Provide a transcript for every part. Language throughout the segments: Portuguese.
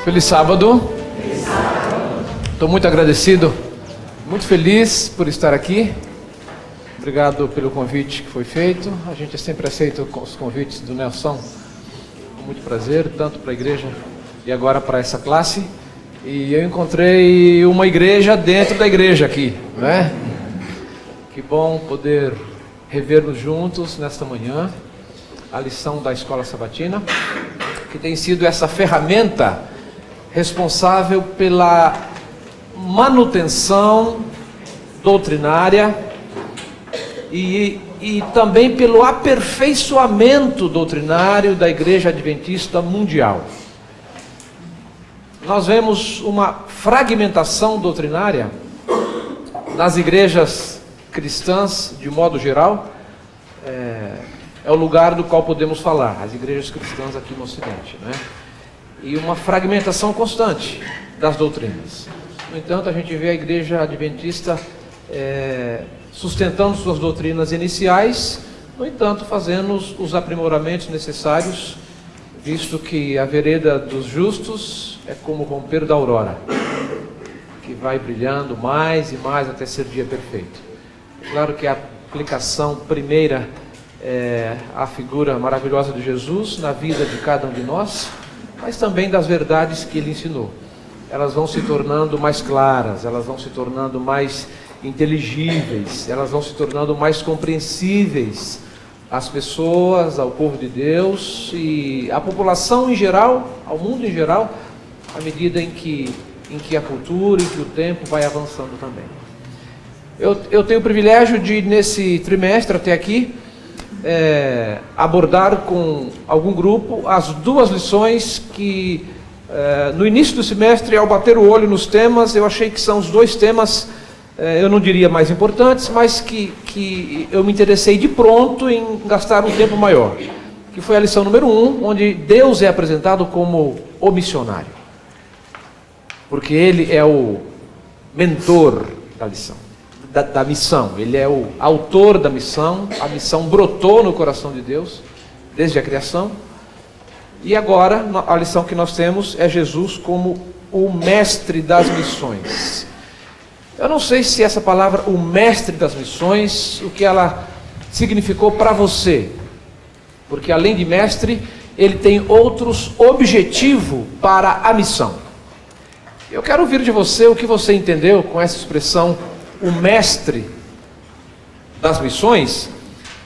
Feliz sábado. Estou muito agradecido, muito feliz por estar aqui. Obrigado pelo convite que foi feito. A gente sempre aceita os convites do Nelson com muito prazer, tanto para a igreja e agora para essa classe. E eu encontrei uma igreja dentro da igreja aqui, né? Que bom poder rever-nos juntos nesta manhã. A lição da Escola Sabatina, que tem sido essa ferramenta responsável pela manutenção doutrinária e também pelo aperfeiçoamento doutrinário da Igreja Adventista Mundial. Nós vemos uma fragmentação doutrinária nas igrejas cristãs, de modo geral. É o lugar do qual podemos falar, as igrejas cristãs aqui no Ocidente, né? E uma fragmentação constante das doutrinas. No entanto, a gente vê a igreja adventista sustentando suas doutrinas iniciais, no entanto, fazendo os aprimoramentos necessários, visto que a vereda dos justos é como o romper da aurora, que vai brilhando mais e mais até ser dia perfeito. Claro que a aplicação primeira é a figura maravilhosa de Jesus na vida de cada um de nós, mas também das verdades que ele ensinou. Elas vão se tornando mais claras, elas vão se tornando mais inteligíveis, elas vão se tornando mais compreensíveis às pessoas, ao povo de Deus e à população em geral, ao mundo em geral, à medida em que a cultura, em que o tempo vai avançando também. Eu tenho o privilégio de, nesse trimestre até aqui, abordar com algum grupo as duas lições que no início do semestre, ao bater o olho nos temas, eu achei que são os dois temas, eu não diria mais importantes, mas que eu me interessei de pronto em gastar um tempo maior, que foi a lição número 1, onde Deus é apresentado como o missionário, porque Ele é o mentor da lição. Da missão, ele é o autor da missão, a missão brotou no coração de Deus, desde a criação, e agora a lição que nós temos é Jesus como o mestre das missões. Eu não sei se essa palavra, o mestre das missões, o que ela significou para você, porque além de mestre, ele tem outros objetivos para a missão. Eu quero ouvir de você o que você entendeu com essa expressão, o mestre das missões,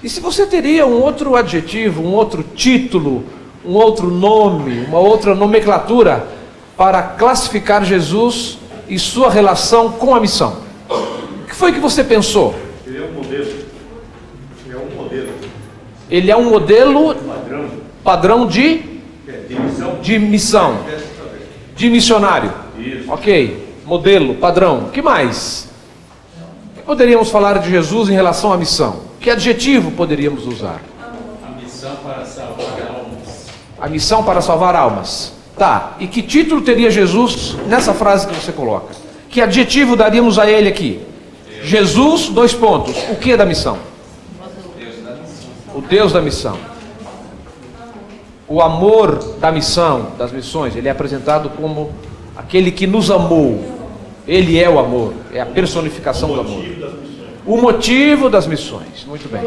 e se você teria um outro adjetivo, um outro título, um outro nome, uma outra nomenclatura para classificar Jesus e sua relação com a missão. O que foi que você pensou? Ele é um modelo. Ele é um modelo padrão de missão, de missionário. Isso. Ok, modelo, padrão. O que mais? Poderíamos falar de Jesus em relação à missão? Que adjetivo poderíamos usar? A missão para salvar almas. A missão para salvar almas. Tá, e que título teria Jesus nessa frase que você coloca? Que adjetivo daríamos a ele aqui? Jesus, dois pontos. O que da missão? O Deus da missão. O amor da missão, das missões, ele é apresentado como aquele que nos amou. Ele é o amor, é a personificação do amor. O motivo das missões. Muito bem.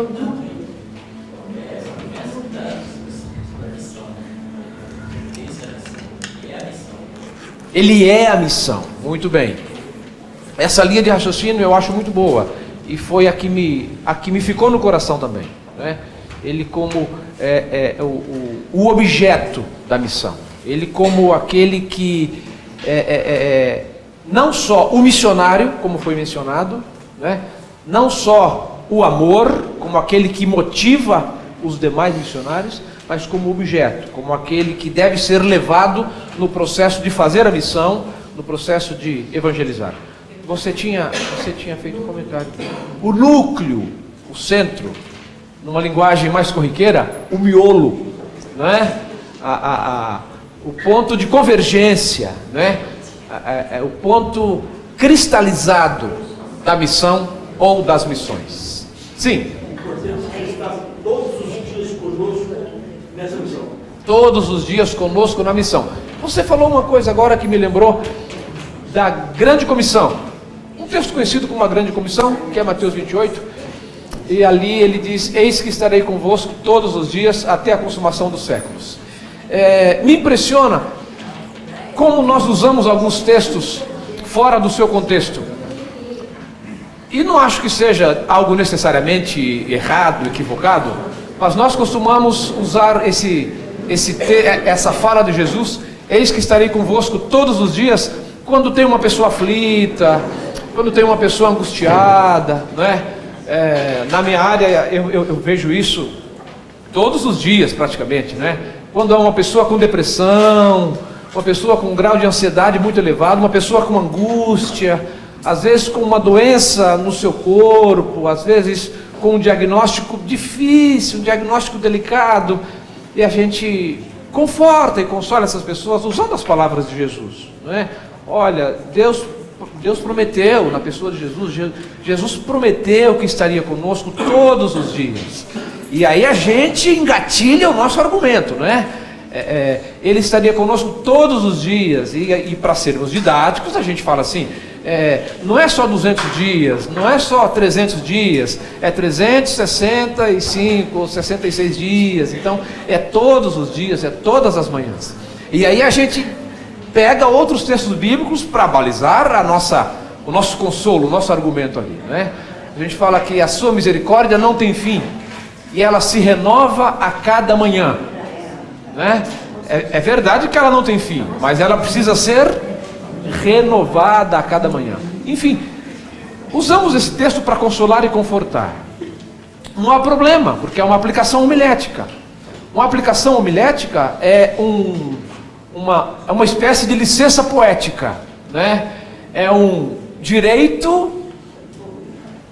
Ele é a missão. Muito bem. Essa linha de raciocínio eu acho muito boa. E foi a que me ficou no coração também, né? Ele como o objeto da missão. Ele como aquele que não só o missionário, como foi mencionado, né? Não só o amor, como aquele que motiva os demais missionários, mas como objeto, como aquele que deve ser levado no processo de fazer a missão, no processo de evangelizar. Você tinha feito um comentário. O núcleo, o centro, numa linguagem mais corriqueira, o miolo, não é? O ponto de convergência, não é? O ponto cristalizado da missão ou das missões. Sim. Está todos os dias conosco nessa missão. Todos os dias conosco na missão. Você falou uma coisa agora que me lembrou da grande comissão. Um texto conhecido como a grande comissão, que é Mateus 28. E ali ele diz: eis que estarei convosco todos os dias até a consumação dos séculos. Me impressiona como nós usamos alguns textos fora do seu contexto. E não acho que seja algo necessariamente errado, equivocado, mas nós costumamos usar essa fala de Jesus: eis que estarei convosco todos os dias, quando tem uma pessoa aflita, quando tem uma pessoa angustiada, não é? Na minha área eu vejo isso todos os dias praticamente, né? Quando há uma pessoa com depressão, uma pessoa com um grau de ansiedade muito elevado, uma pessoa com angústia, às vezes com uma doença no seu corpo, às vezes com um diagnóstico difícil, um diagnóstico delicado, e a gente conforta e consola essas pessoas usando as palavras de Jesus, não é? Olha, Deus prometeu, na pessoa de Jesus, Jesus prometeu que estaria conosco todos os dias. E aí a gente engatilha o nosso argumento, não é? Ele estaria conosco todos os dias. E para sermos didáticos, a gente fala assim: não é só 200 dias, não é só 300 dias, é 365 ou 66 dias. Então é todos os dias, é todas as manhãs. E aí a gente pega outros textos bíblicos para balizar o nosso consolo, o nosso argumento ali, né? A gente fala que a sua misericórdia não tem fim e ela se renova a cada manhã, né? É verdade que ela não tem fim, mas ela precisa ser renovada a cada manhã. Enfim, usamos esse texto para consolar e confortar. Não há problema, porque é uma aplicação homilética. Uma aplicação homilética é uma espécie de licença poética, né? É um direito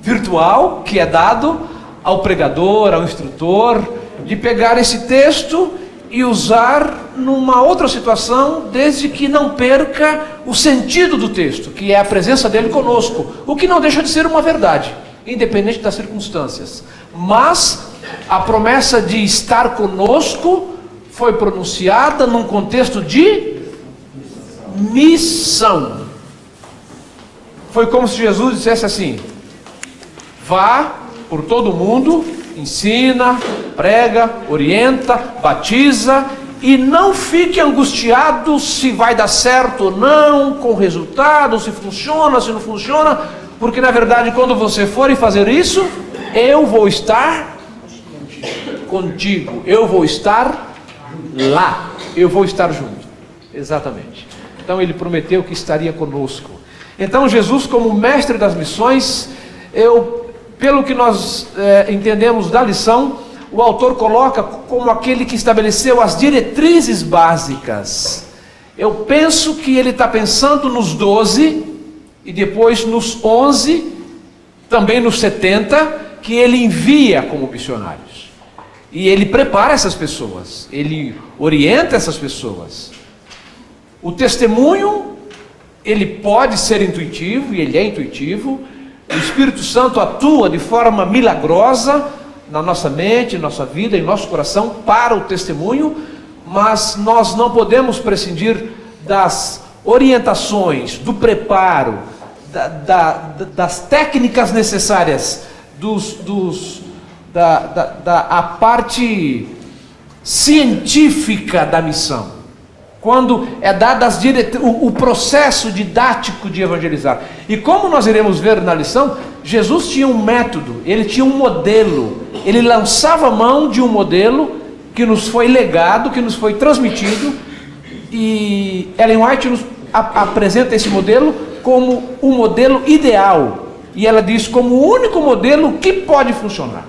virtual que é dado ao pregador, ao instrutor, de pegar esse texto e usar numa outra situação, desde que não perca o sentido do texto, que é a presença dele conosco, o que não deixa de ser uma verdade, independente das circunstâncias. Mas a promessa de estar conosco foi pronunciada num contexto de missão. Foi como se Jesus dissesse assim: vá por todo o mundo, ensina, prega, orienta, batiza, e não fique angustiado se vai dar certo ou não, com o resultado, se funciona, se não funciona, porque na verdade quando você for e fazer isso, eu vou estar contigo, eu vou estar lá, eu vou estar junto. Exatamente. Então ele prometeu que estaria conosco. Então Jesus, como mestre das missões, pelo que nós entendemos da lição, o autor coloca como aquele que estabeleceu as diretrizes básicas. Eu penso que ele está pensando nos 12 e depois nos 11, também nos 70, que ele envia como missionários. E ele prepara essas pessoas, ele orienta essas pessoas. O testemunho, ele pode ser intuitivo, e ele é intuitivo. O Espírito Santo atua de forma milagrosa na nossa mente, na nossa vida, em nosso coração, para o testemunho, mas nós não podemos prescindir das orientações, do preparo, das técnicas necessárias, a parte científica da missão. Quando é dado o processo didático de evangelizar. E como nós iremos ver na lição, Jesus tinha um método, ele tinha um modelo, ele lançava mão de um modelo que nos foi legado, que nos foi transmitido, e Ellen White nos apresenta esse modelo como o modelo ideal, e ela diz como o único modelo que pode funcionar.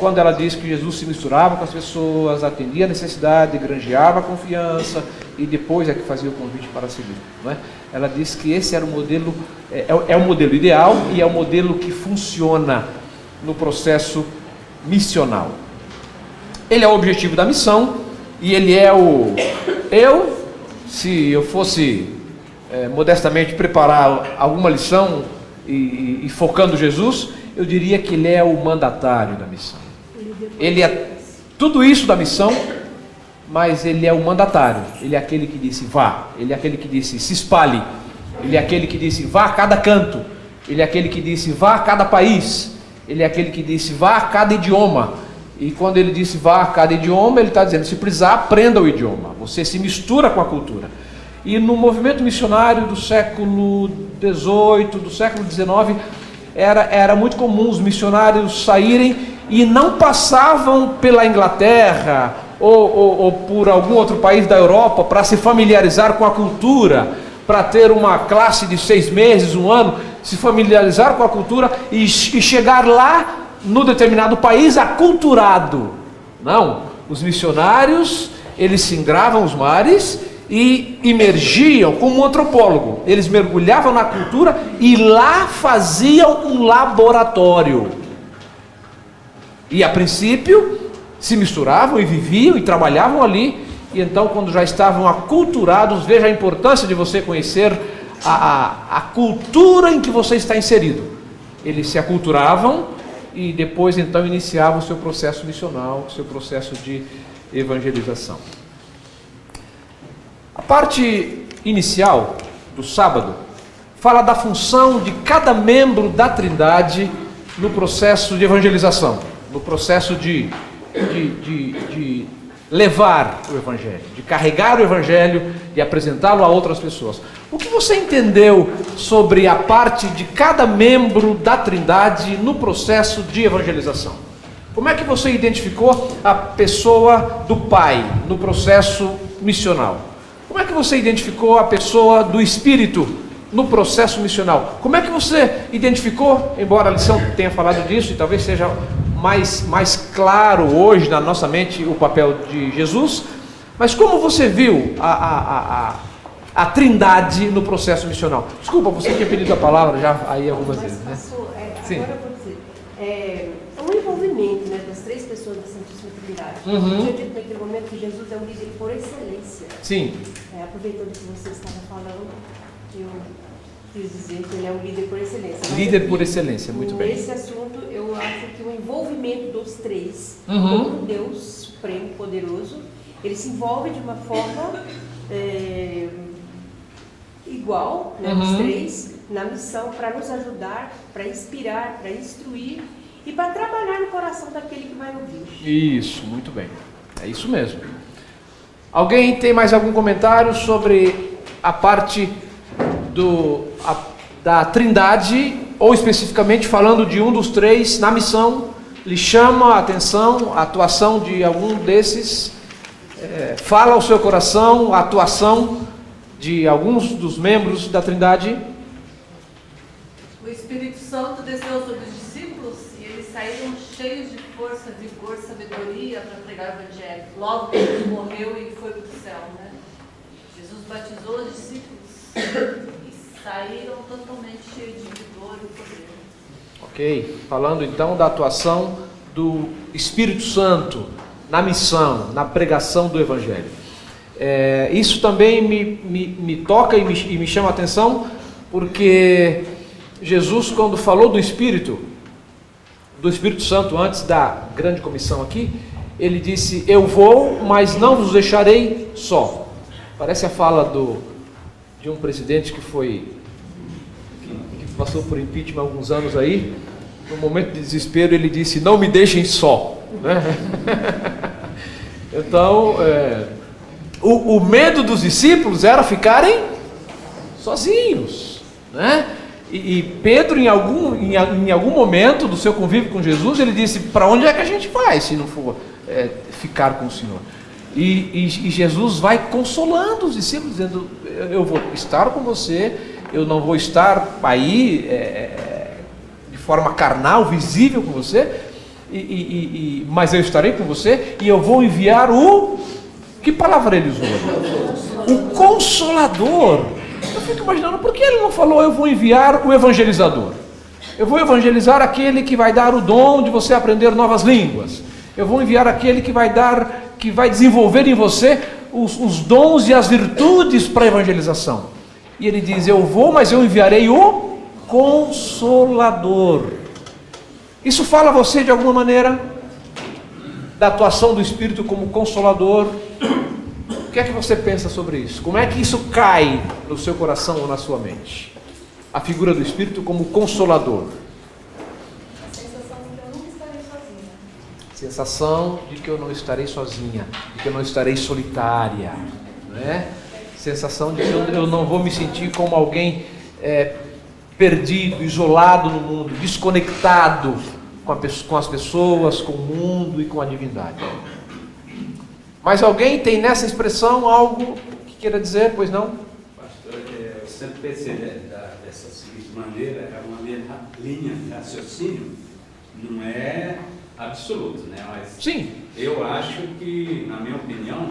Quando ela diz que Jesus se misturava com as pessoas, atendia a necessidade, granjeava a confiança e depois é que fazia o convite para seguir, não é? Ela diz que esse era o modelo, é o modelo ideal e é o modelo que funciona no processo missional. Ele é o objetivo da missão e ele é se eu fosse modestamente preparar alguma lição e focando Jesus, eu diria que ele é o mandatário da missão. Ele é tudo isso da missão, mas ele é o mandatário. Ele é aquele que disse vá, ele é aquele que disse se espalhe, ele é aquele que disse vá a cada canto, ele é aquele que disse vá a cada país, ele é aquele que disse vá a cada idioma. E quando ele disse vá a cada idioma, ele está dizendo, se precisar, aprenda o idioma. Você se mistura com a cultura. E no movimento missionário do século XVIII, do século XIX, era muito comum os missionários saírem e não passavam pela Inglaterra ou por algum outro país da Europa para se familiarizar com a cultura, para ter uma classe de 6 meses, 1 ano, se familiarizar com a cultura e chegar lá no determinado país aculturado. Não, os missionários, eles singravam os mares e imergiam como um antropólogo. Eles mergulhavam na cultura e lá faziam um laboratório. E a princípio se misturavam e viviam e trabalhavam ali. E então, quando já estavam aculturados, veja a importância de você conhecer a cultura em que você está inserido. Eles se aculturavam e depois então iniciavam o seu processo missional, o seu processo de evangelização. A parte inicial do sábado fala da função de cada membro da Trindade no processo de evangelização, no processo de levar o Evangelho, de carregar o Evangelho e apresentá-lo a outras pessoas. O que você entendeu sobre a parte de cada membro da Trindade no processo de evangelização? Como é que você identificou a pessoa do Pai no processo missional? Como é que você identificou a pessoa do Espírito no processo missional? Como é que você identificou, embora a lição tenha falado disso e talvez seja mais claro hoje na nossa mente o papel de Jesus, mas como você viu a Trindade no processo missional? Desculpa, você tinha pedido a palavra já aí algumas vezes, né? Sim. Agora eu vou dizer, o envolvimento, né, das 3 pessoas da Santíssima Trindade. Uhum. Eu tinha dito naquele momento que Jesus é um líder por excelência. Sim. Aproveitando que você estava falando, eu quis dizer que ele é um líder por excelência. Mas Líder aqui, por excelência, muito bem. Nesse assunto, eu acho que o envolvimento dos 3, Uhum. como um Deus supremo, poderoso, ele se envolve de uma forma igual, né, os 3, na missão para nos ajudar, para inspirar, para instruir e para trabalhar no coração daquele que vai ouvir. Isso, muito bem. É isso mesmo. Alguém tem mais algum comentário sobre a parte da Trindade, ou especificamente falando de um dos 3 na missão? Lhe chama a atenção a atuação de algum desses? Fala ao seu coração a atuação de alguns dos membros da Trindade? O Espírito Santo desceu sobre os discípulos e eles saíram cheios de força, vigor, sabedoria para pregar o Evangelho. Logo que Jesus morreu e foi para o céu, né? Jesus batizou os discípulos e saíram totalmente cheios de vigor e poder. Ok, falando então da atuação do Espírito Santo na missão, na pregação do Evangelho. Isso também me toca e me chama a atenção, porque Jesus, quando falou do Espírito Santo antes da grande comissão aqui, ele disse, eu vou, mas não vos deixarei só. Parece a fala de um presidente que passou por impeachment há alguns anos aí. No momento de desespero ele disse, não me deixem só, né? Então o medo dos discípulos era ficarem sozinhos, né? E Pedro, em algum momento do seu convívio com Jesus, ele disse, para onde é que a gente vai se não for ficar com o Senhor? E Jesus vai consolando os discípulos, dizendo, eu vou estar com você, eu não vou estar aí de forma carnal, visível com você, mas eu estarei com você e eu vou enviar que palavra ele usou? O Consolador. Eu fico imaginando, por que ele não falou, eu vou enviar o evangelizador? Eu vou evangelizar aquele que vai dar o dom de você aprender novas línguas. Eu vou enviar aquele que vai desenvolver em você os dons e as virtudes para a evangelização. E ele diz, eu vou, mas eu enviarei o Consolador. Isso fala a você de alguma maneira da atuação do Espírito como Consolador que é que você pensa sobre isso? Como é que isso cai no seu coração ou na sua mente? A figura do Espírito como consolador. A sensação de que eu nunca estarei sozinha. Sensação de que eu não estarei sozinha, de que eu não estarei solitária, né? Sensação de que eu não vou me sentir como alguém perdido, isolado no mundo, desconectado com as pessoas, com o mundo e com a divindade. Mas alguém tem nessa expressão algo que queira dizer, pois não? Pastor, eu sempre pensei dessa seguinte maneira, é uma linha de raciocínio, não é absoluto, né? Mas Sim. eu acho que, na minha opinião,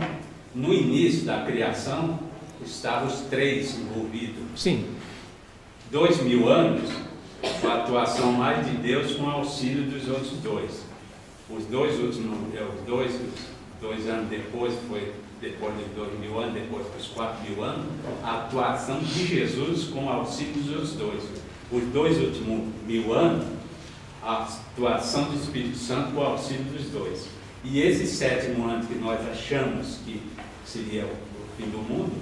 no início da criação, estavam os três envolvidos. Sim. 2000 anos, com a atuação mais de Deus com o auxílio dos outros dois. Os dois últimos, dois anos depois, foi depois de 2000 anos, depois dos 4000 anos, a atuação de Jesus com o auxílio dos outros dois. Os dois últimos 1000 anos, a atuação do Espírito Santo com o auxílio dos dois. E esse sétimo ano que nós achamos que seria o fim do mundo,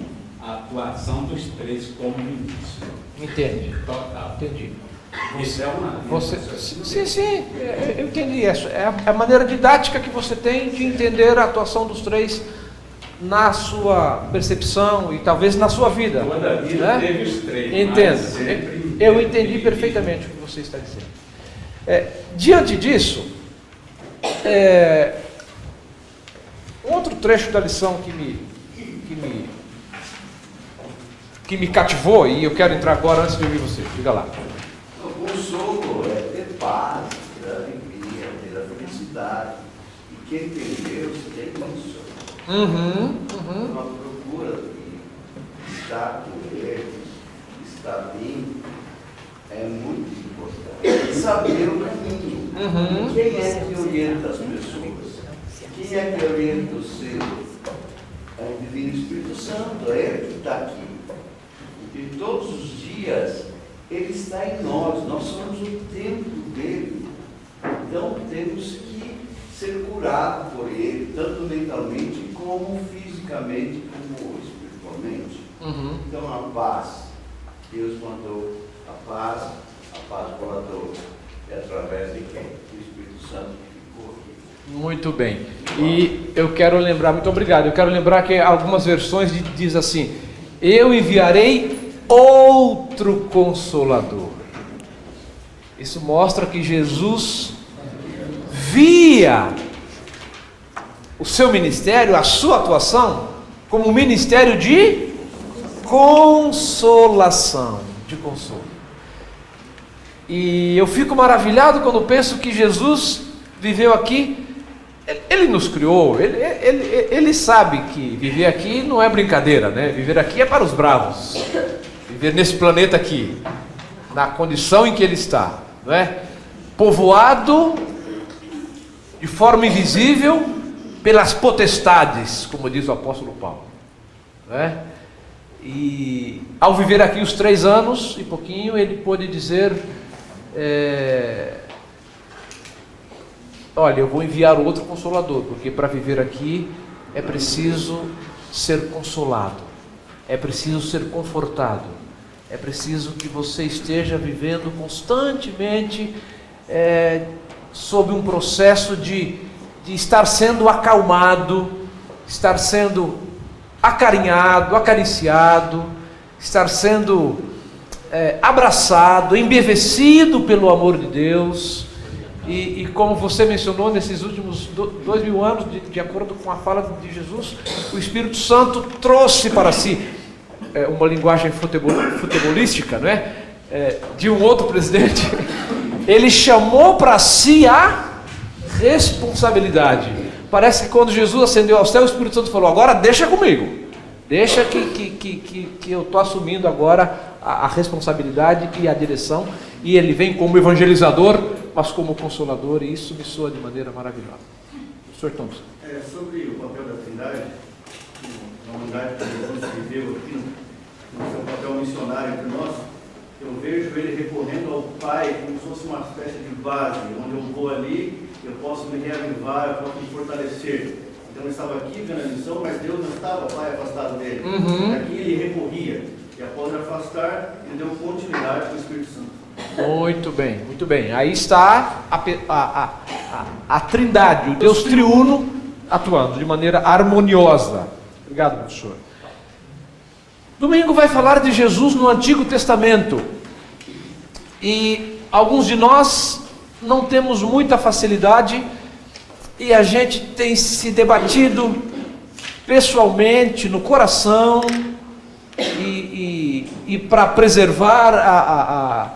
a atuação dos três como início. Entende? Total. Entendi. Isso é uma... Sim, eu entendi isso. É a maneira didática que você tem de entender a atuação dos três na sua percepção e talvez na sua vida. Toda a vida, né? Teve os três. Entendo. Eu entendi perfeitamente o que você está dizendo. Diante disso, outro trecho da lição que me cativou, e eu quero entrar agora antes de ouvir você. Diga lá. O consolo é ter paz, ter alegria, ter a felicidade. E quem tem Deus tem isso. Uma procura de estar com Ele, estar bem, é muito importante. Saber o caminho. Quem é que orienta as pessoas? Quem é que orienta o ser? É o Divino Espírito Santo, é Ele que está aqui. E todos os dias Ele está em nós somos o templo dele. Então temos que ser curados por Ele, tanto mentalmente como fisicamente, como espiritualmente. Então a paz, Deus mandou a paz voladora. É através de quem? Do Espírito Santo que ficou aqui. Muito bem. E eu quero lembrar, muito obrigado, eu quero lembrar que algumas versões diz assim: eu enviarei outro Consolador. Isso mostra que Jesus via o seu ministério, a sua atuação, como um ministério de consolação, de consolo. E eu fico maravilhado quando penso que Jesus viveu aqui. Ele nos criou, ele sabe que viver aqui não é brincadeira, né? Viver aqui é para os bravos. Viver nesse planeta aqui, na condição em que ele está, não é? Povoado de forma invisível pelas potestades, como diz o apóstolo Paulo, não é? E ao viver aqui os 3 anos e pouquinho, ele pôde dizer: olha, eu vou enviar outro Consolador, porque para viver aqui é preciso ser consolado, é preciso ser confortado, é preciso que você esteja vivendo constantemente sob um processo de estar sendo acalmado, estar sendo acarinhado, acariciado, estar sendo abraçado, embevecido pelo amor de Deus. E como você mencionou, nesses últimos 2000 anos, de acordo com a fala de Jesus, o Espírito Santo trouxe para si, uma linguagem futebolística, não é? De um outro presidente, ele chamou para si a responsabilidade. Parece que quando Jesus ascendeu ao céu, o Espírito Santo falou: agora deixa comigo, deixa que eu estou assumindo agora a responsabilidade e a direção. E ele vem como evangelizador, mas como consolador, e isso me soa de maneira maravilhosa. Sr. Thompson. Sobre o papel da Trindade, na humanidade que Jesus viveu aqui, no seu papel missionário entre nós, eu vejo ele recorrendo ao Pai como se fosse uma espécie de base, onde eu vou ali, eu posso me reavivar, eu posso me fortalecer. Então ele estava aqui vendo a missão, mas Deus não estava, Pai, afastado dele. Aqui ele recorria. E após afastar, ele deu continuidade com o Espírito Santo. Muito bem, muito bem. Aí está a Trindade, o Deus triuno atuando de maneira harmoniosa. Obrigado, professor. Domingo vai falar de Jesus no Antigo Testamento. E alguns de nós não temos muita facilidade e a gente tem se debatido pessoalmente, no coração, e para preservar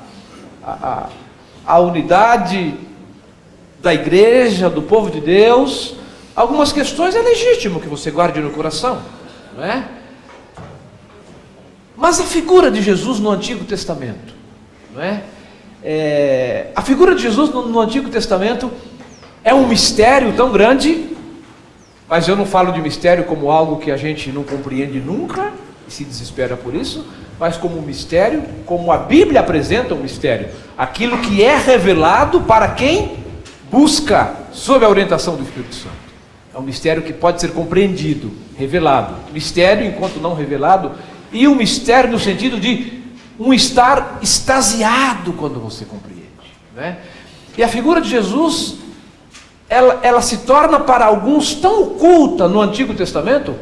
a unidade da igreja, do povo de Deus, algumas questões é legítimo que você guarde no coração, não é? Mas a figura de Jesus no Antigo Testamento, não é? A figura de Jesus no Antigo Testamento é um mistério tão grande, mas eu não falo de mistério como algo que a gente não compreende nunca e se desespera por isso, mas como um mistério, como a Bíblia apresenta um mistério, aquilo que é revelado para quem busca sob a orientação do Espírito Santo. É um mistério que pode ser compreendido, revelado. Mistério enquanto não revelado, e um mistério no sentido de um estar extasiado quando você compreende, né? E a figura de Jesus, ela se torna para alguns tão oculta no Antigo Testamento,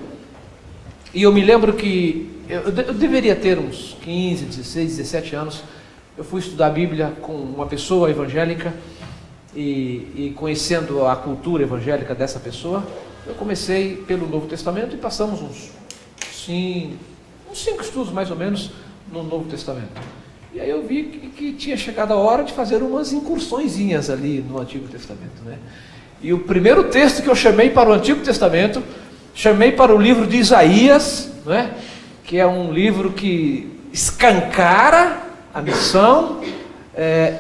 e eu me lembro que eu deveria ter uns 15, 16, 17 anos, eu fui estudar a Bíblia com uma pessoa evangélica, e conhecendo a cultura evangélica dessa pessoa, eu comecei pelo Novo Testamento e passamos uns 5 estudos mais ou menos no Novo Testamento. E aí eu vi que tinha chegado a hora de fazer umas incursõezinhas ali no Antigo Testamento, né? E o primeiro texto que eu chamei para o Antigo Testamento, chamei para o livro de Isaías, né? Que é um livro que escancara a missão,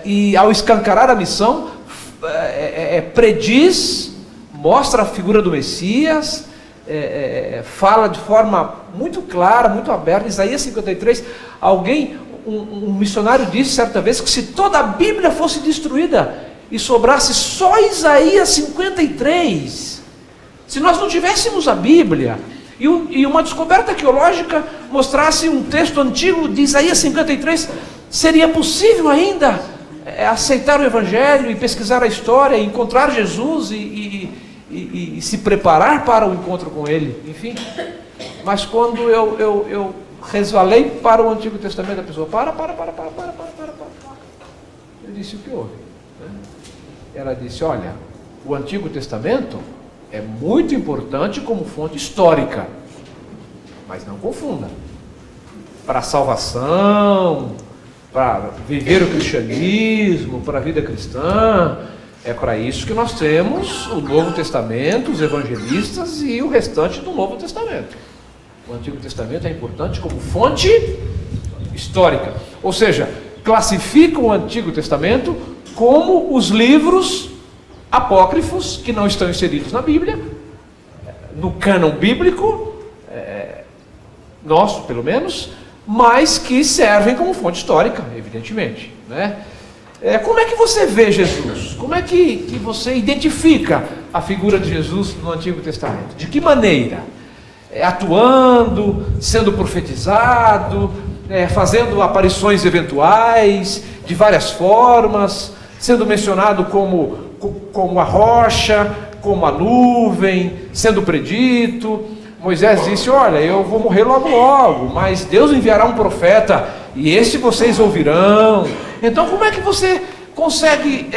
e ao escancarar a missão, prediz, mostra a figura do Messias, fala de forma muito clara, muito aberta. Isaías 53, um missionário disse certa vez que se toda a Bíblia fosse destruída e sobrasse só Isaías 53, se nós não tivéssemos a Bíblia e uma descoberta arqueológica mostrasse um texto antigo de Isaías 53, seria possível ainda aceitar o Evangelho e pesquisar a história, e encontrar Jesus e se preparar para o encontro com Ele, enfim. Mas quando eu resvalei para o Antigo Testamento, a pessoa, para. Eu disse, o que houve? Ela disse, olha, o Antigo Testamento é muito importante como fonte histórica, mas não confunda. Para a salvação, para viver o cristianismo, para a vida cristã, é para isso que nós temos o Novo Testamento, os evangelistas e o restante do Novo Testamento. O Antigo Testamento é importante como fonte histórica, ou seja, classifica o Antigo Testamento como os livros apócrifos que não estão inseridos na Bíblia, no cânon bíblico, nosso pelo menos, mas que servem como fonte histórica, evidentemente, né? Como é que você vê Jesus? Como é que você identifica a figura de Jesus no Antigo Testamento? De que maneira? Atuando, sendo profetizado, fazendo aparições eventuais, de várias formas, sendo mencionado como a rocha, como a nuvem, sendo predito. Moisés disse, olha, eu vou morrer logo, mas Deus enviará um profeta, e este vocês ouvirão. Então como é que você consegue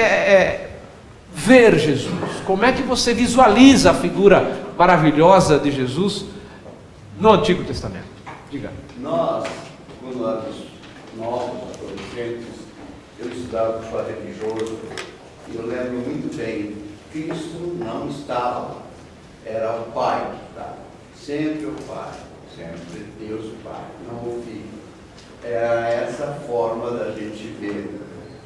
ver Jesus? Como é que você visualiza a figura maravilhosa de Jesus no Antigo Testamento? Diga. Nós, quando éramos novos, adolescentes, eu estudava com o religioso, e eu lembro muito bem, Cristo não estava, era o Pai que estava. Sempre o Pai, sempre Deus o Pai, não o Filho. Era essa forma da gente ver.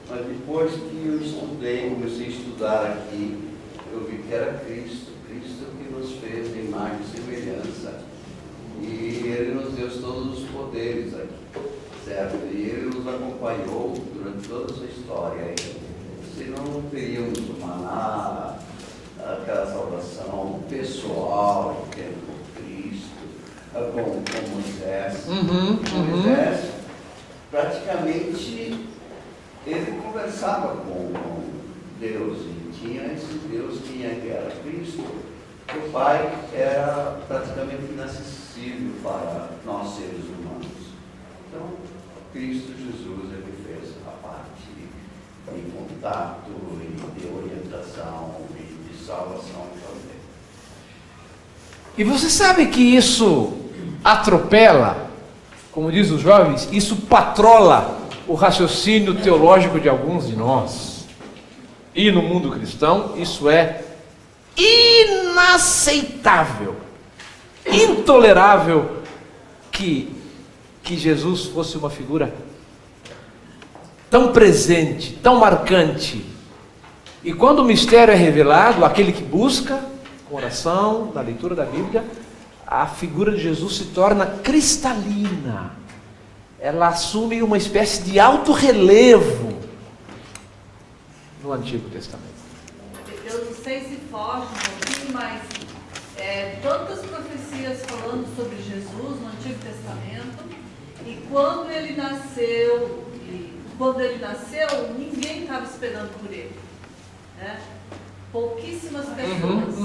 Mas depois que eu estudei, comecei a estudar aqui, eu vi que era Cristo que nos fez de imagem e semelhança. E Ele nos deu todos os poderes aqui, certo? E Ele nos acompanhou durante toda essa história aí. Senão não teríamos o maná, aquela salvação pessoal que tem por Cristo, com Moisés. Moisés, praticamente, ele conversava com Deus, e tinha esse Deus que era Cristo. O Pai era praticamente inacessível para nós seres humanos. Então, Cristo Jesus, ele fez a parte de contato, e de orientação, e de salvação também. E você sabe que isso atropela, como diz os jovens, isso patrola o raciocínio teológico de alguns de nós. E no mundo cristão, isso é inaceitável, intolerável que Jesus fosse uma figura tão presente, tão marcante. E quando o mistério é revelado, aquele que busca, com oração, na leitura da Bíblia, a figura de Jesus se torna cristalina. Ela assume uma espécie de alto relevo no Antigo Testamento. Eu não sei se foge um pouquinho, mas tantas profecias falando sobre Jesus no Antigo Testamento, e quando ele nasceu, ninguém estava esperando por ele, né? Pouquíssimas pessoas,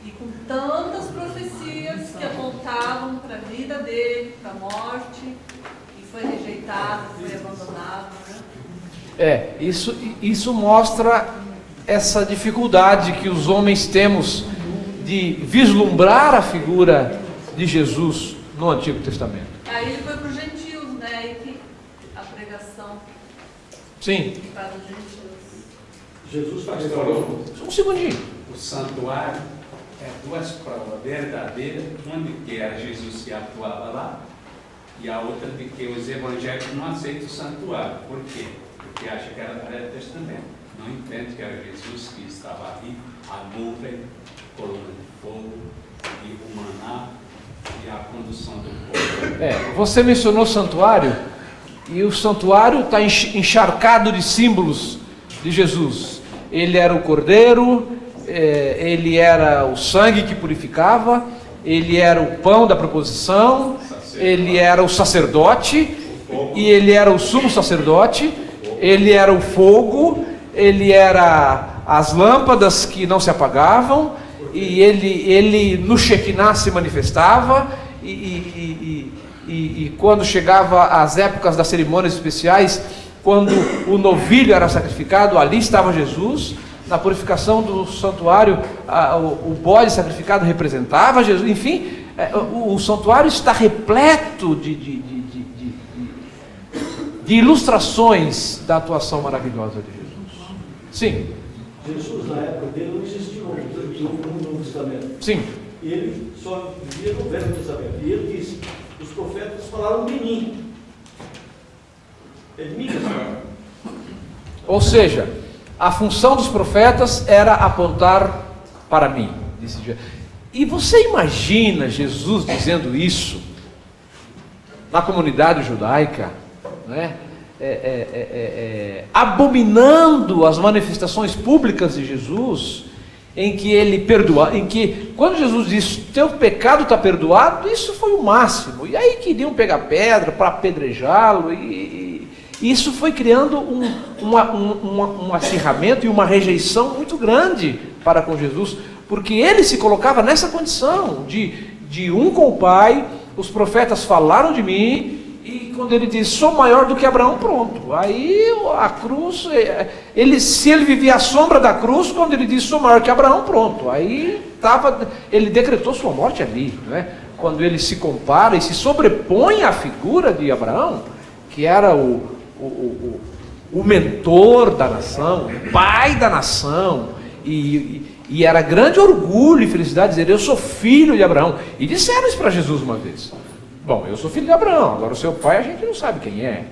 e com tantas profecias que apontavam para a vida dele, para a morte, e foi rejeitado, foi abandonado, né? Isso mostra essa dificuldade que os homens temos de vislumbrar a figura de Jesus no Antigo Testamento. Aí ele foi para os gentios, né? Aí que a pregação Sim. para os gentios. Jesus faz Um segundinho. O santuário é duas provas verdadeiras, uma de que era Jesus que atuava lá, e a outra de que os evangélicos não aceitam o santuário. Por quê? Porque acham que era do Velho Testamento. Não entende que era Jesus que estava ali, a nuvem, coluna de fogo, e o maná, e a condução do povo. Você mencionou santuário, e o santuário está encharcado de símbolos de Jesus. Ele era o cordeiro, ele era o sangue que purificava, ele era o pão da proposição, ele era o sacerdote, e ele era o sumo sacerdote, ele era o fogo, ele era as lâmpadas que não se apagavam, e ele no Shekinah se manifestava, e quando chegava as épocas das cerimônias especiais, quando o novilho era sacrificado, ali estava Jesus. Na purificação do santuário, o bode sacrificado representava Jesus. Enfim, o santuário está repleto de ilustrações da atuação maravilhosa de Jesus. Sim. Jesus, na época dele, não existia no Novo Testamento. Sim. Ele só vivia no Velho Testamento. E ele disse: os profetas falaram de mim. É de mim, Senhor. Ou seja, a função dos profetas era apontar para mim. E você imagina Jesus dizendo isso na comunidade judaica, né? Abominando as manifestações públicas de Jesus, em que ele perdoa, em que quando Jesus disse teu pecado está perdoado, isso foi o máximo. E aí queriam pegar pedra para apedrejá-lo, e isso foi criando um acirramento e uma rejeição muito grande para com Jesus, porque ele se colocava nessa condição de um com o Pai. Os profetas falaram de mim, e quando ele diz sou maior do que Abraão, pronto. Aí a cruz, se ele vivia à sombra da cruz, quando ele diz sou maior que Abraão, pronto. Aí ele decretou sua morte ali, né? Quando ele se compara e se sobrepõe à figura de Abraão, que era o mentor da nação, o pai da nação, e era grande orgulho e felicidade dizer eu sou filho de Abraão. E disseram isso para Jesus uma vez: bom, eu sou filho de Abraão, agora o seu pai a gente não sabe quem é.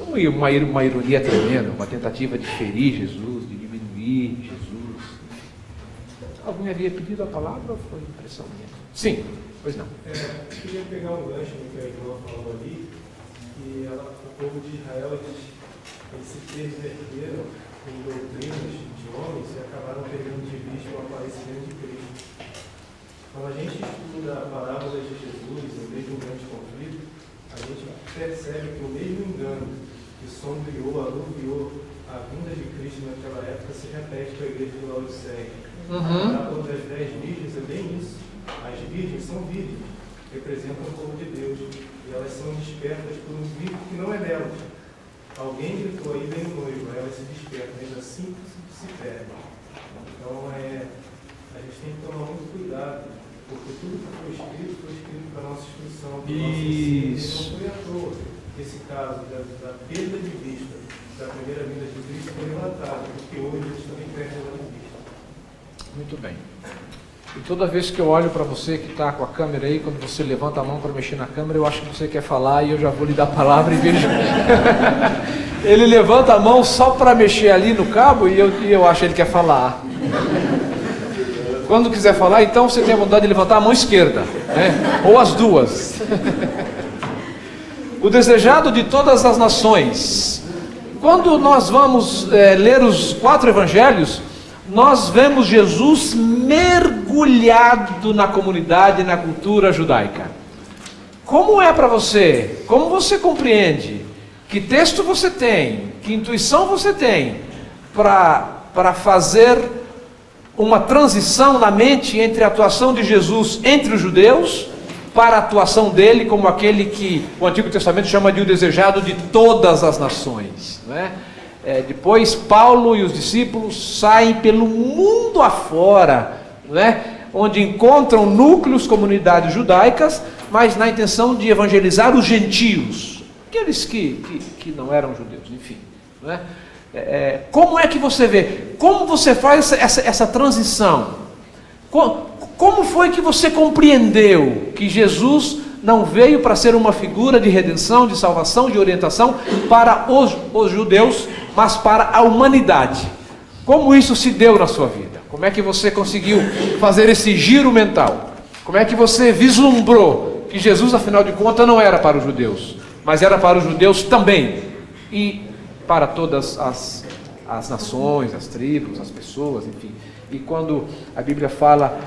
Uma ironia tremenda, uma tentativa de ferir Jesus, de diminuir Jesus. Alguém havia pedido a palavra ou foi impressão minha? Sim, pois não. Eu queria pegar um gancho no que a irmã falou ali, que o povo de Israel, eles se perverteram em doutrinas de homens e acabaram perdendo de vista o aparecimento de Cristo. Quando a gente estuda a parábola de Jesus, em meio de um grande conflito, a gente percebe que o mesmo engano que sombreou, aluviou a vinda de Cristo naquela época se repete com a igreja de Laodiceia. A parábola das 10 virgens é bem isso. As virgens são virgens, representam o povo de Deus, e elas são despertas por um grito que não é delas. Alguém gritou aí, vem o noivo, elas se despertam, ainda assim se perdem. Então, a gente tem que tomar muito cuidado, porque tudo que foi escrito para a nossa instrução, para o nosso ensino, e não foi à toa. Esse caso da perda de vista da primeira vinda de Cristo foi relatado, porque hoje a gente também perde ela de vista. Muito bem. E toda vez que eu olho para você que está com a câmera aí, quando você levanta a mão para mexer na câmera, eu acho que você quer falar e eu já vou lhe dar a palavra e vejo. Ele levanta a mão só para mexer ali no cabo e eu acho que ele quer falar. Quando quiser falar, então você tem a vontade de levantar a mão esquerda, né? Ou as duas. O desejado de todas as nações. Quando nós vamos ler os 4 evangelhos, nós vemos Jesus mergulhado na comunidade, na cultura judaica. Como é para você? Como você compreende? Que texto você tem? Que intuição você tem para fazer uma transição na mente entre a atuação de Jesus entre os judeus para a atuação dele como aquele que o Antigo Testamento chama de o desejado de todas as nações, não é? Depois Paulo e os discípulos saem pelo mundo afora, não é? Onde encontram núcleos, comunidades judaicas, mas na intenção de evangelizar os gentios, aqueles que não eram judeus, enfim. Não é? Como é que você vê? Como você faz essa transição? Como foi que você compreendeu que Jesus não veio para ser uma figura de redenção, de salvação, de orientação para os judeus, mas para a humanidade? Como isso se deu na sua vida? Como é que você conseguiu fazer esse giro mental? Como é que você vislumbrou que Jesus, afinal de contas, não era para os judeus, mas era para os judeus também, e para todas as nações, as tribos, as pessoas, enfim. E quando a Bíblia fala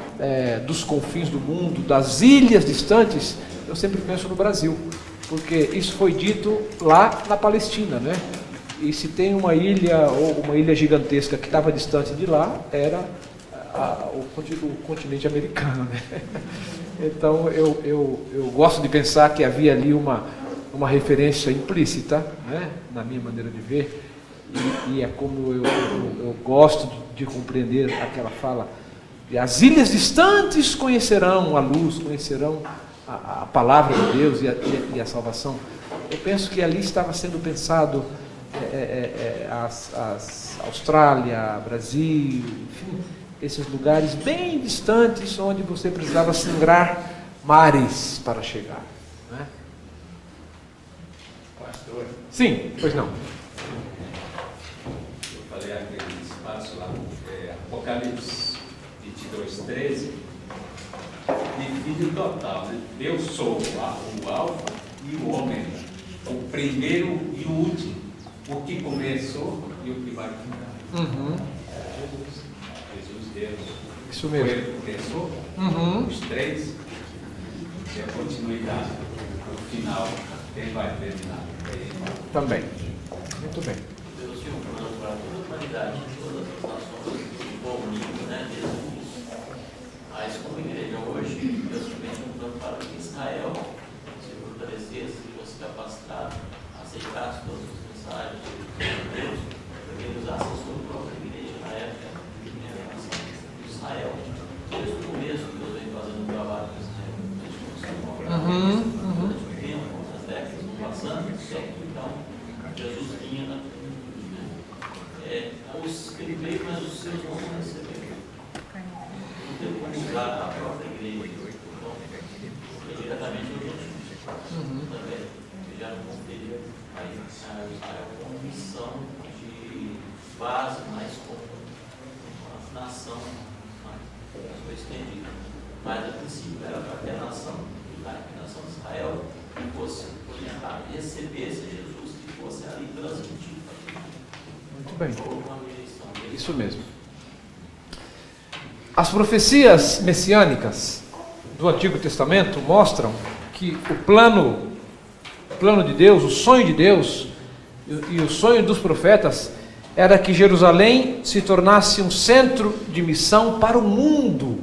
dos confins do mundo, das ilhas distantes, eu sempre penso no Brasil, porque isso foi dito lá na Palestina, né? E se tem uma ilha, ou uma ilha gigantesca que estava distante de lá, era o continente americano, né? Então eu gosto de pensar que havia ali uma referência implícita, né? Na minha maneira de ver, e é como eu gosto de compreender aquela fala, e as ilhas distantes conhecerão a luz, conhecerão a palavra de Deus e a salvação. Eu penso que ali estava sendo pensado Austrália, Brasil, enfim, esses lugares bem distantes onde você precisava sangrar mares para chegar, né? Pastor, Sim, pois não. eu falei aquele espaço lá, Apocalipse 22:13, define total, né? Eu sou o Alfa e o Ômega, o primeiro e o último, o que começou e o que vai ficar. Jesus, Deus. Isso mesmo. Foi ele que começou, os 3, e a continuidade, o final, quem vai terminar? Também. Muito bem. Deus tinha um plano para toda a humanidade, todas as nações, o povo unido, né? Jesus. Mas como igreja hoje, Deus também tinha um plano para que Israel se fortalecesse, fosse capacitado, aceitasse todas as mensagens de Deus, porque ele usasse a sua própria igreja na época da nação de Israel. Desde o começo, Deus vem fazendo um trabalho com Israel, desde o durante o tempo, as décadas vão passando, certo? Então, Jesus vinha na ele veio, mas os seus não receberam. Não teve como usar a própria igreja, porque diretamente o gente também, ele já não conferiu a Israel como missão de base, mas como uma nação mais foi estendida. Mas a princípio era para que a nação judaica, a nação de Israel, fosse orientada e recebesse Jesus, que fosse ali transmitido. Muito bem. Isso mesmo. As profecias messiânicas do Antigo Testamento mostram que o plano de Deus, o sonho de Deus e o sonho dos profetas era que Jerusalém se tornasse um centro de missão para o mundo.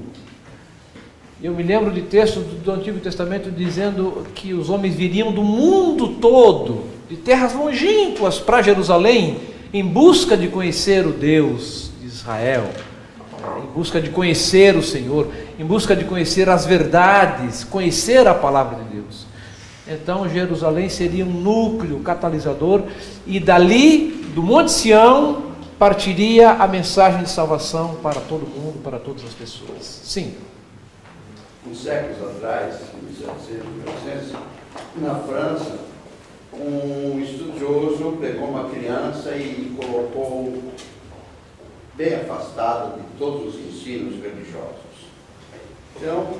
Eu me lembro de textos do Antigo Testamento dizendo que os homens viriam do mundo todo, de terras longínquas para Jerusalém, em busca de conhecer o Deus de Israel, em busca de conhecer o Senhor, em busca de conhecer as verdades, conhecer a palavra de Deus. Então Jerusalém seria um núcleo catalisador, e dali, do Monte Sião, partiria a mensagem de salvação para todo mundo, para todas as pessoas. Sim. Uns séculos atrás, em 1700, na França, um estudioso pegou uma criança e colocou bem afastada de todos os ensinos religiosos. Então,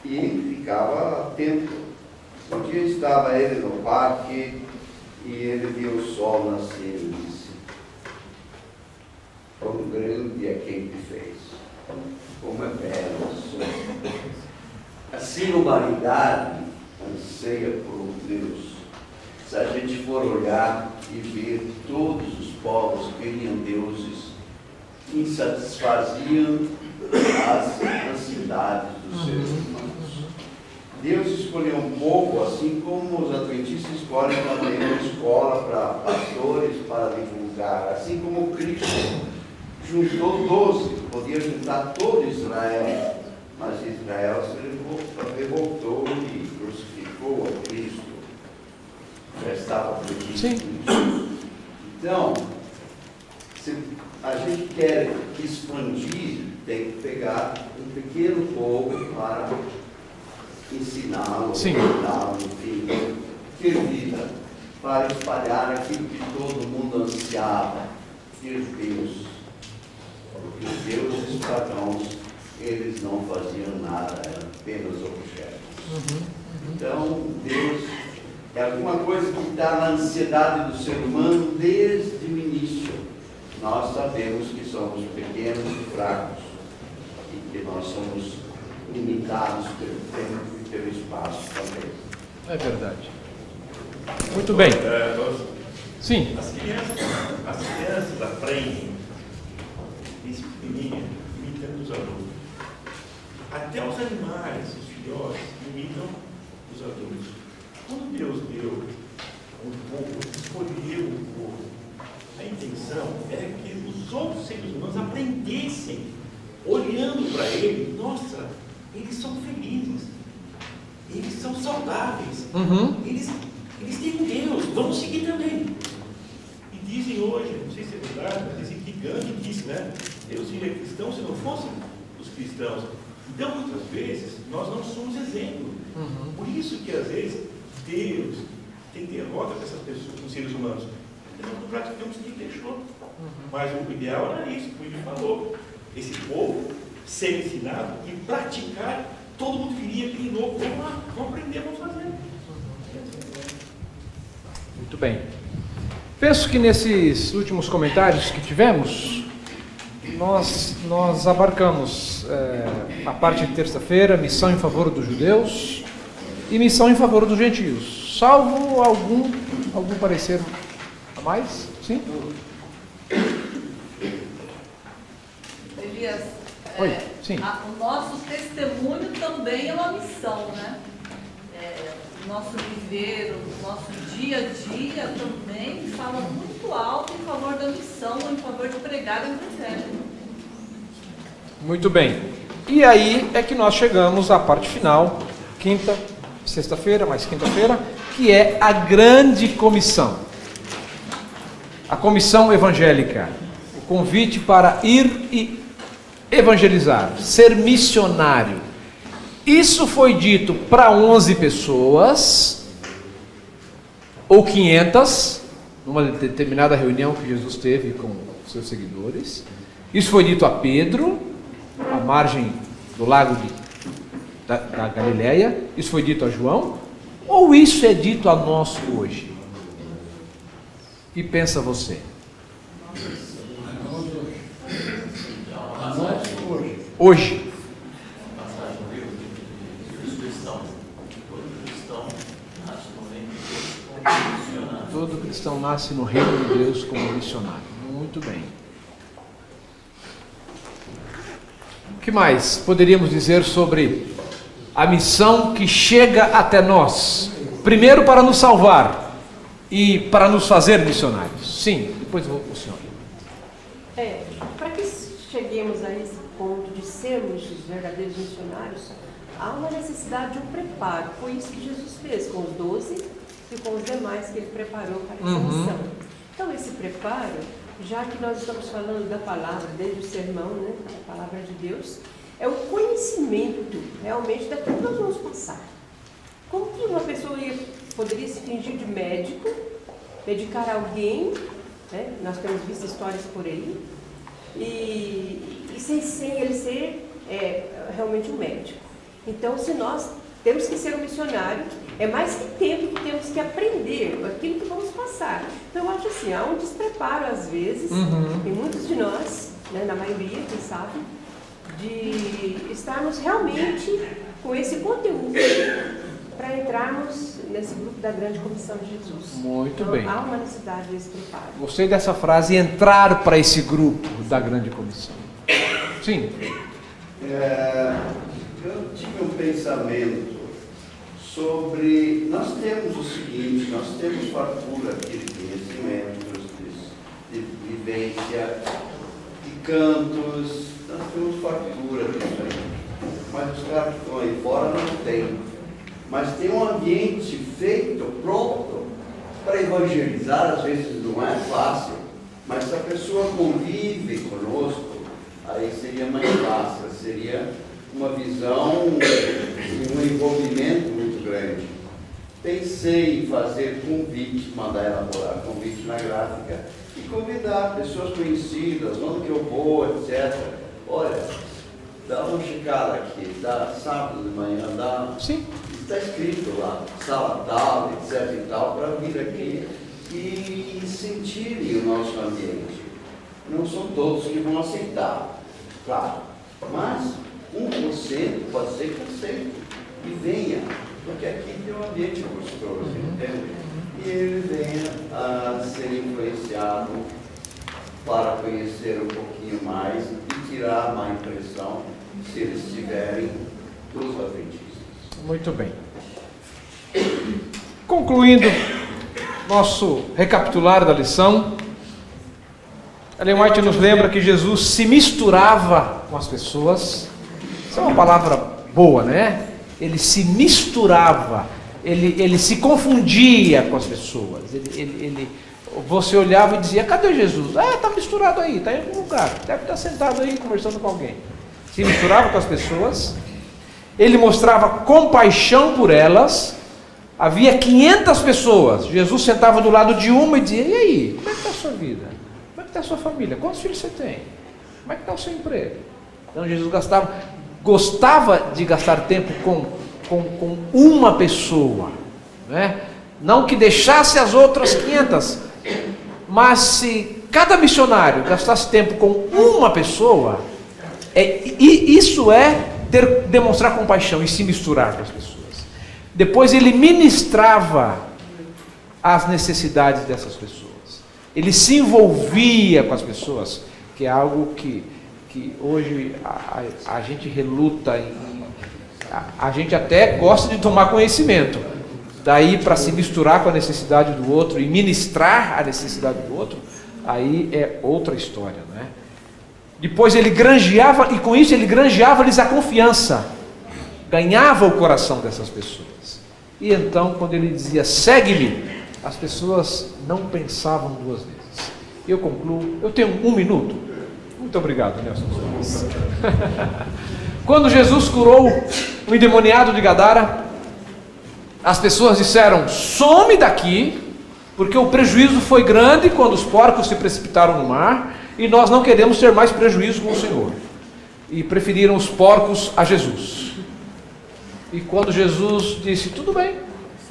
e ficava atento. Um dia estava ele no parque e ele viu o sol nascer e disse: "Como grande dia quem te fez, como é belo o sol." Assim a humanidade anseia por um Deus. Se a gente for olhar e ver, todos os povos queriam deuses que satisfaziam as ansiedades dos seres humanos. Deus escolheu um povo, assim como os adventistas escolhem também uma escola para pastores, para divulgar, assim como Cristo juntou 12, podia juntar todo Israel, mas Israel se revoltou e crucificou a Cristo. Já estava previsto. Então, se a gente quer expandir, tem que pegar um pequeno povo para ensiná-lo, ajudá-lo, enfim, ter vida, para espalhar aquilo que todo mundo ansiava, ter Deus. Porque os deuses pagãos, eles não faziam nada, eram apenas objetos. Então, Deus é alguma coisa que está na ansiedade do ser humano desde o início. Nós sabemos que somos pequenos e fracos, e que nós somos limitados pelo tempo e pelo espaço também. É verdade. Muito bem. Sim. As crianças aprendem, desde pequenininha, imitando os adultos. Até os animais, os filhotes, imitam os adultos. Quando Deus deu um povo, escolheu um povo, a intenção era que os outros seres humanos aprendessem, olhando para ele, nossa, eles são felizes, eles são saudáveis, eles têm um Deus, vamos seguir também. E dizem hoje, não sei se é verdade, mas dizem que Gandhi disse, né? Deus seria cristão se não fossem os cristãos. Então, muitas vezes, nós não somos exemplo. Por isso que, às vezes, Deus tem derrota com essas pessoas, com os seres humanos. Porque nós não praticamos o que ele deixou. Mas o ideal era isso, como ele falou. Esse povo ser ensinado e praticar, todo mundo queria aquele novo. Vamos lá, vamos aprender, vamos fazer. Muito bem. Penso que nesses últimos comentários que tivemos, nós abarcamos a parte de terça-feira, missão em favor dos judeus e missão em favor dos gentios, salvo algum parecer a mais? Sim? Elias, Oi, sim. O nosso testemunho também é uma missão, né? O nosso viver, o nosso dia a dia também fala muito alto em favor da missão, em favor de pregar o Evangelho. Muito bem. E aí é que nós chegamos à parte final, sexta-feira, mais quinta-feira, que é a grande comissão. A comissão evangélica. O convite para ir e evangelizar, ser missionário. Isso foi dito para 11 pessoas, ou 500, numa determinada reunião que Jesus teve com seus seguidores. Isso foi dito a Pedro, à margem do lago da Galileia. Isso foi dito a João. Ou isso é dito a nós hoje? E pensa você. hoje? Passagem no livro dos cristãos. Todo cristão nasce no reino de Deus como missionário. Todo cristão nasce no reino de Deus como missionário. Muito bem. O que mais poderíamos dizer sobre a missão que chega até nós? Primeiro para nos salvar e para nos fazer missionários. Sim, depois o senhor. Para que cheguemos a esse ponto de sermos os verdadeiros missionários, há uma necessidade de um preparo. Foi isso que Jesus fez com os 12 e com os demais que ele preparou para essa missão. Então, esse preparo, já que nós estamos falando da palavra, desde o sermão, né, a palavra de Deus, é o conhecimento realmente daquilo que nós vamos passar. Como que uma pessoa poderia se fingir de médico, medicar alguém, né? Nós temos visto histórias por aí, e sem ele ser realmente um médico. Então, se nós temos que ser um missionário, é mais que tempo que temos que aprender aquilo que vamos passar. Então, eu acho assim, há um despreparo às vezes, em muitos de nós, né, na maioria, quem sabe, de estarmos realmente com esse conteúdo para entrarmos nesse grupo da grande comissão de Jesus. Muito então, bem. Há uma necessidade desse preparo. Gostei dessa frase, entrar para esse grupo da grande comissão. Sim. Eu tive um pensamento sobre... Nós temos o seguinte, nós temos fartura aqui de conhecimentos, de vivência, de cantos, nós temos fartura disso aí. Mas os caras que estão aí fora não têm. Mas tem um ambiente feito, pronto, para evangelizar. Às vezes não é fácil, mas se a pessoa convive conosco, aí seria mais fácil, seria uma visão e um envolvimento muito grande. Pensei em fazer convite, mandar elaborar convite na gráfica e convidar pessoas conhecidas, onde que eu vou, etc. Olha, dá uma checada aqui, dá sábado de manhã, dá... Sim. Está escrito lá, sala tal, etc e tal, para vir aqui e sentirem o nosso ambiente. Não são todos que vão aceitar, claro, mas 1% pode ser que aceite e venha, porque aqui tem um ambiente gostoso, entende? E ele venha a ser influenciado para conhecer um pouquinho mais e tirar a má impressão, se eles tiverem, dos adventistas. Muito bem. Concluindo nosso recapitular da lição, Ellen White nos lembra que Jesus se misturava com as pessoas. Isso é uma palavra boa, né? Ele se misturava, ele se confundia com as pessoas. Você olhava e dizia, cadê Jesus? Está misturado aí, está em algum lugar, deve estar sentado aí conversando com alguém. Se misturava com as pessoas. Ele mostrava compaixão por elas. Havia 500 pessoas. Jesus sentava do lado de uma e dizia, e aí, como é que está a sua vida? Como é que está a sua família? Quantos filhos você tem? Como é que está o seu emprego? Então Jesus gostava de gastar tempo com uma pessoa, né? Não que deixasse as outras 500, mas se cada missionário gastasse tempo com uma pessoa, isso é demonstrar compaixão e se misturar com as pessoas. Depois ele ministrava as necessidades dessas pessoas. Ele se envolvia com as pessoas, que é algo que hoje a gente reluta, a gente até gosta de tomar conhecimento. Daí para se misturar com a necessidade do outro e ministrar a necessidade do outro, aí é outra história, né? Depois ele granjeava, e com isso ele granjeava-lhes a confiança, ganhava o coração dessas pessoas. E então, quando ele dizia, segue-me, as pessoas não pensavam duas vezes. Eu concluo, eu tenho 1 minuto. Muito obrigado, Nelson. Quando Jesus curou o endemoniado de Gadara, as pessoas disseram, some daqui, porque o prejuízo foi grande quando os porcos se precipitaram no mar, e nós não queremos ter mais prejuízo com o Senhor. E preferiram os porcos a Jesus. E quando Jesus disse, tudo bem,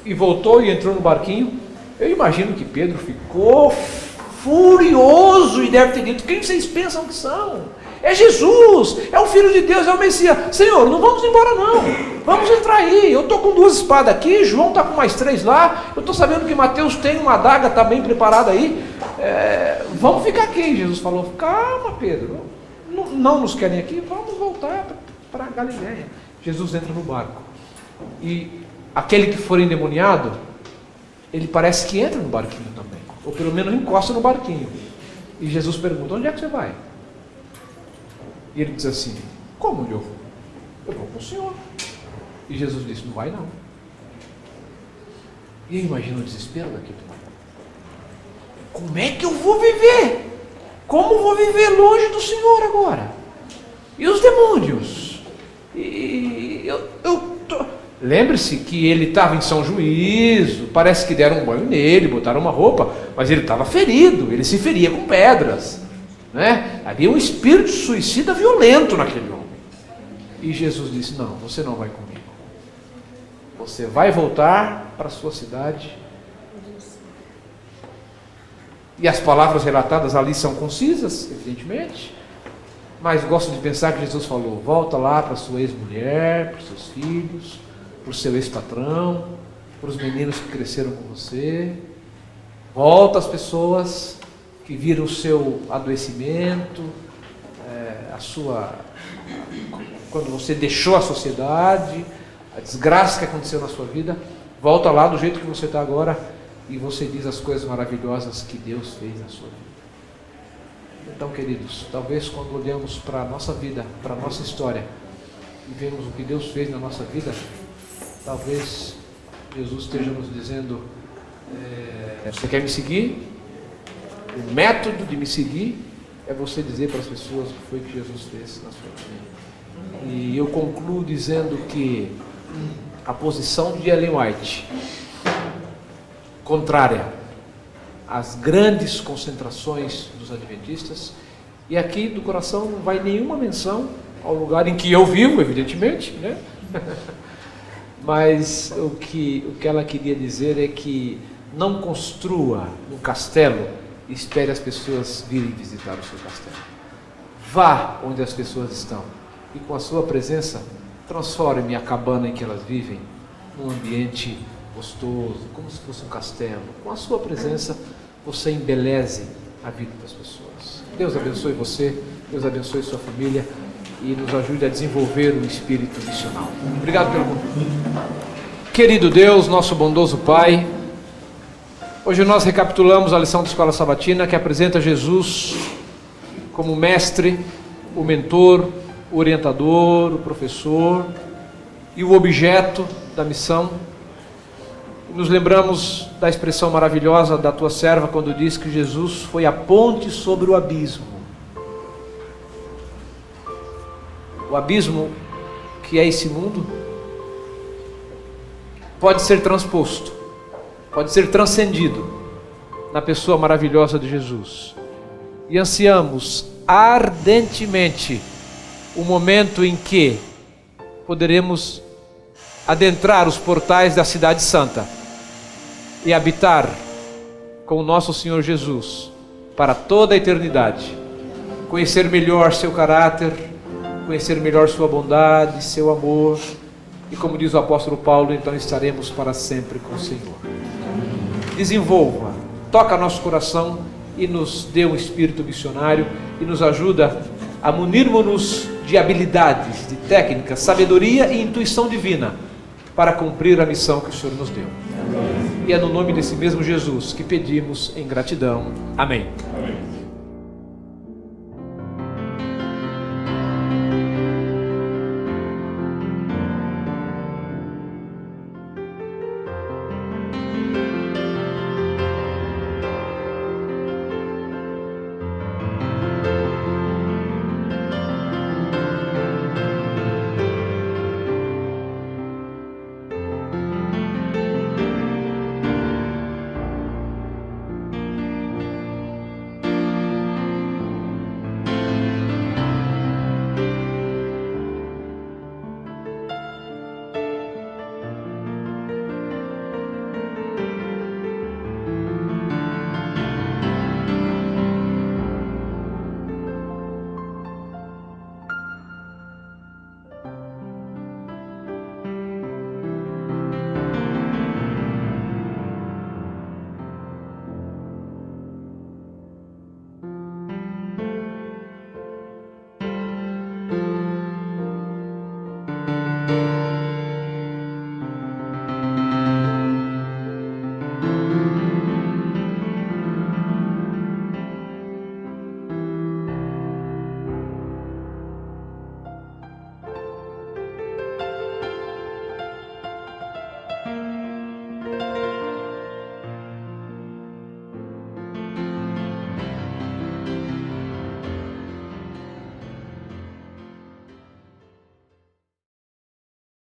e voltou e entrou no barquinho, eu imagino que Pedro ficou furioso e deve ter dito, quem vocês pensam que são? é Jesus, é o Filho de Deus, é o Messias. Senhor, não vamos embora não, vamos entrar aí. Eu estou com 2 espadas aqui, João está com mais 3 lá, eu estou sabendo que Mateus tem uma adaga, está bem preparada aí, vamos ficar aqui. Jesus falou, calma Pedro, não nos querem aqui, vamos voltar para Galiléia. Jesus entra no barco, e aquele que for endemoniado, ele parece que entra no barquinho também, ou pelo menos encosta no barquinho. E Jesus pergunta, onde é que você vai? E ele diz assim, como onde eu vou? Eu vou com o Senhor. E Jesus disse, não vai não. E eu imagino o desespero daquele homem. Como é que eu vou viver? Como vou viver longe do Senhor agora? E os demônios? Lembre-se que ele estava em São Juízo, parece que deram um banho nele, botaram uma roupa, mas ele estava ferido, ele se feria com pedras, né? Havia um espírito suicida violento naquele homem. E Jesus disse, não, você não vai comigo. Você vai voltar para a sua cidade. E as palavras relatadas ali são concisas, evidentemente, mas gosto de pensar que Jesus falou, volta lá para a sua ex-mulher, para os seus filhos, para o seu ex-patrão, para os meninos que cresceram com você, volta às pessoas que viram o seu adoecimento, quando você deixou a sociedade, a desgraça que aconteceu na sua vida, volta lá do jeito que você está agora e você diz as coisas maravilhosas que Deus fez na sua vida. Então, queridos, talvez quando olhamos para a nossa vida, para a nossa história, e vemos o que Deus fez na nossa vida, talvez Jesus esteja nos dizendo, você quer me seguir? O método de me seguir é você dizer para as pessoas o que foi que Jesus fez na sua vida. E eu concluo dizendo que a posição de Ellen White, contrária às grandes concentrações dos adventistas, e aqui do coração não vai nenhuma menção ao lugar em que eu vivo, evidentemente, né? Mas o que ela queria dizer é que não construa um castelo e espere as pessoas virem visitar o seu castelo. Vá onde as pessoas estão e com a sua presença transforme a cabana em que elas vivem num ambiente gostoso, como se fosse um castelo. Com a sua presença você embeleze a vida das pessoas. Deus abençoe você, Deus abençoe sua família e nos ajude a desenvolver um espírito missional. Obrigado pelo convite. Querido Deus, nosso bondoso Pai, hoje nós recapitulamos a lição da Escola Sabatina que apresenta Jesus como mestre, o mentor, o orientador, o professor e o objeto da missão. Nos lembramos da expressão maravilhosa da tua serva quando diz que Jesus foi a ponte sobre o abismo. O abismo que é esse mundo pode ser transposto, pode ser transcendido na pessoa maravilhosa de Jesus. E ansiamos ardentemente o momento em que poderemos adentrar os portais da Cidade Santa e habitar com o nosso Senhor Jesus para toda a eternidade, conhecer melhor seu caráter, conhecer melhor sua bondade, seu amor, e como diz o apóstolo Paulo, então estaremos para sempre com o Senhor. Desenvolva, toca nosso coração e nos dê um espírito missionário e nos ajuda a munirmos-nos de habilidades, de técnicas, sabedoria e intuição divina para cumprir a missão que o Senhor nos deu. E é no nome desse mesmo Jesus que pedimos em gratidão. Amém.